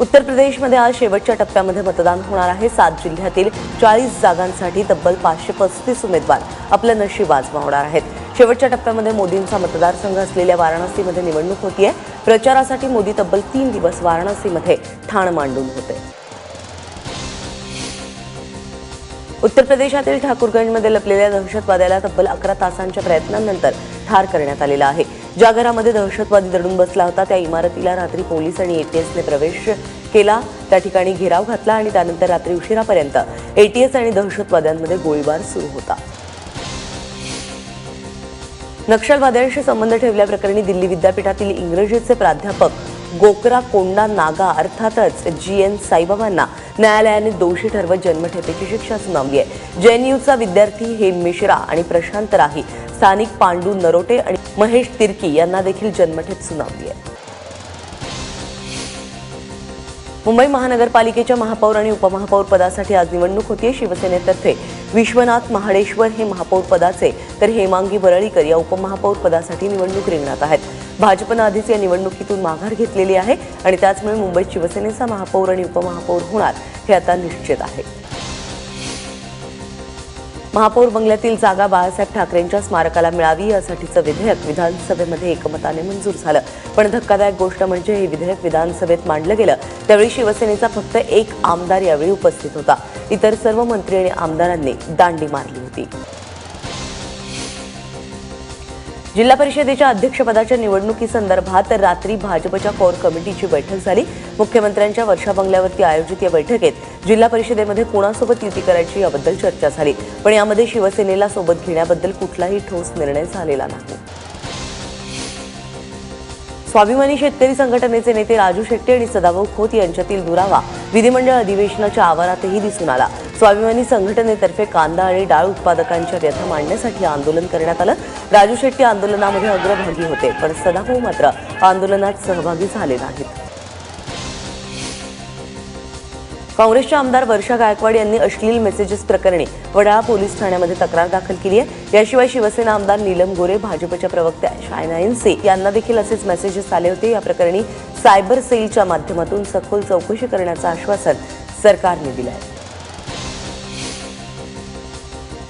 उत्तर प्रदेशमध्ये आज शेवटच्या टप्प्यामध्ये मतदान होणार आहे। 7 जिल्ह्यातील 40 जागांसाठी तब्बल 535 उमेदवार आपलं नशीब आजमावणार आहेत। शेवटच्या टप्प्यामध्ये मोदींचा मतदारसंघ असलेल्या वाराणसीमध्ये निवडणूक होतीये। प्रचारासाठी मोदी तब्बल 3 दिवस वाराणसीमध्ये ठाण मांडून होते। उत्तर प्रदेशातील ठाकुरगंजमध्ये लपलेल्या दहशतवाद्याला तब्बल 11 तासांच्या प्रयत्नांनंतर ठार करण्यात आलेला आहे। ज्या घरामध्ये दहशतवादी दडून बसला होता त्या इमारतीला रात्री पोलीस आणि एटीएसने प्रवेश केला। त्या ठिकाणी घेराव घातला आणि त्यानंतर रात्री उशिरापर्यंत एटीएस आणि दहशतवाद्यांमध्ये गोळीबार सुरू होता। नक्षलवाद्यांशी संबंध ठेवल्याप्रकरणी दिल्ली विद्यापीठातील इंग्रजीचे प्राध्यापक गोकरा कोंडा नागा अर्थातच जीएन साईबाबांना न्यायालयाने दोषी ठरवत जन्मठेपेची शिक्षा सुनावली आहे। जेएनयूचा विद्यार्थी हेम मिश्रा आणि प्रशांत राही, स्थानिक पांडू नरोटे आणि महेश तिर्की यांना देखील जन्मठेप सुनावली आहे। मुंबई महानगरपालिकेच्या महापौर आणि उपमहापौर पदासाठी आज निवडणूक होतीये। शिवसेनेतर्फे विश्वनाथ महाडेश्वर हे महापौर पदाचे तर हेमांगी वरळीकर या उपमहापौर पदासाठी निवडणूक रिंगणात आहेत। भाजपनं आधीच या निवडणुकीतून माघार घेतलेली आहे आणि त्याचमुळे मुंबईत शिवसेनेचा महापौर आणि उपमहापौर होणार हे आता निश्चित आहे। महापौर बंगल्यातील जागा बाळासाहेब ठाकरेंच्या स्मारकाला मिळावी यासाठीचं विधेयक विधानसभेमध्ये एकमताने मंजूर झालं। पण धक्कादायक गोष्ट म्हणजे हे विधेयक विधानसभेत मांडलं गेलं त्यावेळी शिवसेनेचा फक्त एक आमदार यावेळी उपस्थित होता। इतर सर्व मंत्री आणि आमदारांनी दांडी मारली होती। जिल्हा परिषदेच्या अध्यक्षपदाच्या निवडणुकीसंदर्भात रात्री भाजपच्या कोर कमिटीची बैठक झाली। मुख्यमंत्र्यांच्या वर्षा बंगल्यावरती आयोजित या बैठकीत जिल्हा परिषदेमध्ये कोणासोबत युती करायची याबद्दल चर्चा झाली। पण यामध्ये शिवसेनेला सोबत घेण्याबद्दल कुठलाही ठोस निर्णय झालेला नाही। स्वाभिमानी शेतकरी संघटनेचे नेते राजू शेट्टी आणि सदाभाऊ खोत यांच्यातील दुरावा विधिमंडळ अधिवेशनाच्या आवारातही दिसून आला। स्वाभिमानी संघटनेतर्फे कांदा आणि डाळ उत्पादकांच्या व्यथा मांडण्यासाठी आंदोलन करण्यात आलं। राजू शेट्टी आंदोलनामध्ये अग्रभागी होते पण सदाभाऊ मात्र आंदोलनात सहभागी झाले नाहीत। काँग्रेसच्या आमदार वर्षा गायकवाड यांनी अश्लील मेसेजेस प्रकरणी वडाळा पोलीस ठाण्यामध्ये तक्रार दाखल केली आहे। याशिवाय शिवसेना आमदार नीलम गोरे, भाजपच्या प्रवक्त्या शायना इन्से यांना देखील असेच मेसेजेस आले होते। या प्रकरणी सायबर सेलच्या माध्यमातून सखोल चौकशी करण्याचं आश्वासन सरकारने दिलं आहे।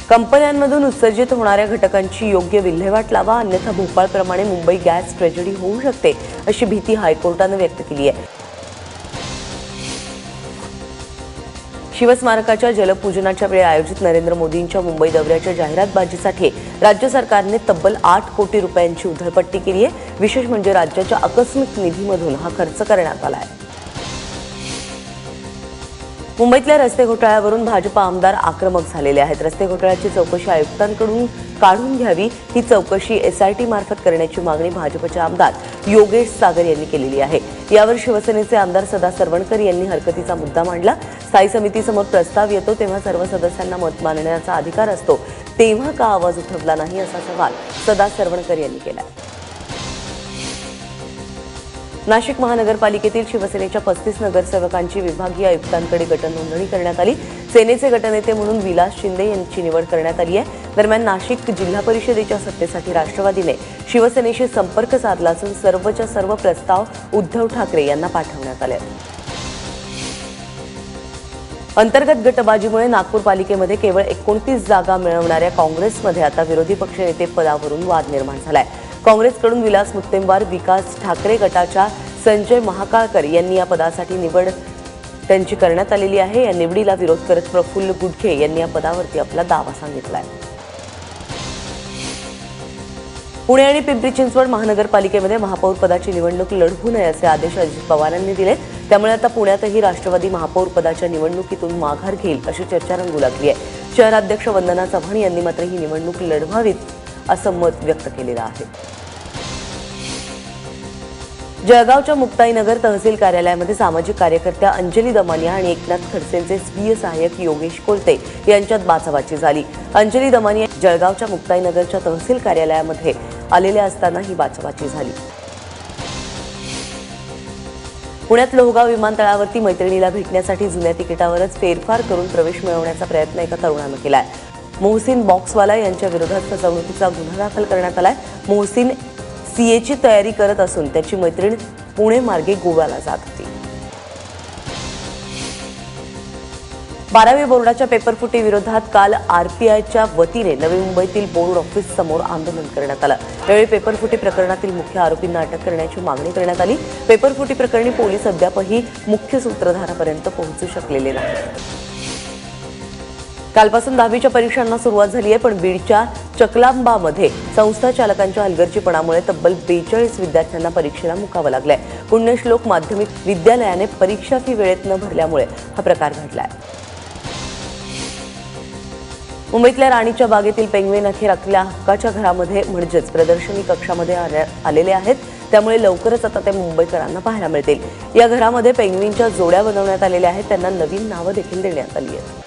कंपन्यांमधून उत्सर्जित होणाऱ्या घटकांची योग्य विल्हेवाट लावा, अन्यथा भोपाळप्रमाणे मुंबई गॅस ट्रेजेडी होऊ शकते अशी भीती हायकोर्टाने व्यक्त केली आहे। शिवस्मारकाच्या जलपूजनाच्या वेळी आयोजित नरेंद्र मोदींच्या मुंबई दौऱ्याच्या जाहिरातबाजीसाठी राज्य सरकारने तब्बल 8 कोटी रुपयांची उधळपट्टी केली आहे। विशेष म्हणजे राज्याच्या आकस्मिक निधीमधून हा खर्च करण्यात आला आहे। मुंबईतल्या रस्ते घोटाळ्यावरून भाजप आमदार आक्रमक झालेले आहेत। रस्ते घोटाळ्याची चौकशी आयुक्तांकडून काढून घ्यावी, ही चौकशी एसआयटी मार्फत करण्याची मागणी भाजपचे आमदार योगेश सागर यांनी केलेली आहे। यावर शिवसेनेचे आमदार सदा सरवणकर यांनी हरकतीचा मुद्दा मांडला। स्थायी समितीसमोर प्रस्ताव येतो तेव्हा सर्व सदस्यांना मत मांडण्याचा अधिकार असतो, तेव्हा का आवाज उठवला नाही असा सवाल सदा सरवणकर यांनी केला। नाशिक महानगरपालिकेतील शिवसेनेच्या 35 नगरसेवकांची विभागीय आयुक्तांकडे गटनोंदणी करण्यात आली। सेनेचे गटनेते म्हणून विलास शिंदे यांची निवड करण्यात आली आहे। दरम्यान नाशिक जिल्हा परिषदेच्या सत्तेसाठी राष्ट्रवादीने शिवसेनेशी संपर्क साधला असून सर्वच्या सर्व प्रस्ताव उद्धव ठाकरे यांना पाठवण्यात आले। अंतर्गत गटबाजीमुळे नागपूर पालिकेमध्ये केवळ 29 जागा मिळवणाऱ्या काँग्रेसमध्ये आता विरोधी पक्षनेते पदावरून वाद निर्माण झालाय। काँग्रेसकडून विलास मुत्तेमवार, विकास ठाकरे गटाच्या संजय महाकाळकर यांनी या पदासाठी निवड त्यांची करण्यात आलेली आहे। या निवडीला विरोध करत प्रफुल्ल गुडखे यांनी या पदावरती आपला दावा सांगितलाय। पुणे आणि पिंपरी चिंचवड महानगरपालिकेमध्ये महापौर पदाची निवडणूक लढवू नये असे आदेश अजित पवारांनी दिले। त्यामुळे आता पुण्यातही राष्ट्रवादी महापौर पदाच्या निवडणुकीतून माघार घेईल अशी चर्चा रंगू लागली आहे। शहराध्यक्ष वंदना चव्हाण यांनी मात्र ही निवडणूक लढवावीत असं मत व्यक्त केलेलं आहे। जळगावच्या मुक्ताईनगर तहसील कार्यालयामध्ये सामाजिक कार्यकर्त्या अंजली दमानिया आणि एकनाथ खडसेंचे स्वीय सहाय्यक योगेश कोलते यांच्यात बाचाबाची झाली। अंजली दमानिया जळगावच्या मुक्ताईनगरच्या तहसील कार्यालयामध्ये आलेल्या असताना ही बाचाबाची झाली। पुण्यात लोहगाव विमानतळावरती मैत्रिणीला भेटण्यासाठी जुन्या तिकिटावरच फेरफार करून प्रवेश मिळवण्याचा प्रयत्न एका तरुणानं केलाय। मोहसिन बॉक्सवाला यांच्या विरोधात फसवणुकीचा गुन्हा दाखल करण्यात आलाय। मोहसिन सीएची तयारी करत असून त्याची मैत्रीण पुणे मार्गे गोव्याला जात होती। 12वी बोर्डाच्या पेपरफुटी विरोधात काल आरपीआयच्या वतीने नवी मुंबईतील बोर्ड ऑफिस समोर आंदोलन करण्यात आलं। यावेळी पेपरफुटी प्रकरणातील मुख्य आरोपींना अटक करण्याची मागणी करण्यात आली। पेपरफुटी प्रकरणी पोलीस अद्यापही मुख्य सूत्रधारापर्यंत पोहोचू शकलेले नाहीत। कालपासून 10वीच्या परीक्षांना सुरुवात झाली आहे, पण बीडच्या चकलांबामध्ये संस्था चालकांच्या हलगर्जीपणामुळे तब्बल 42 विद्यार्थ्यांना परीक्षेला मुकावं लागलंय। पुण्यश्लोक माध्यमिक विद्यालयाने परीक्षा फी वेळेत न भरल्यामुळे हा प्रकार घडलाय। मुंबईतल्या राणीच्या बागेतील पेंग्विन अखेर आपल्या हक्काच्या घरामध्ये म्हणजेच प्रदर्शनी कक्षामध्ये आलेले आहेत। त्यामुळे लवकरच आता ते मुंबईकरांना पाहायला मिळतील। या घरामध्ये पेंग्विनच्या जोड्या बनवण्यात आलेल्या आहेत, त्यांना नवीन नावं देखील देण्यात आली आहेत।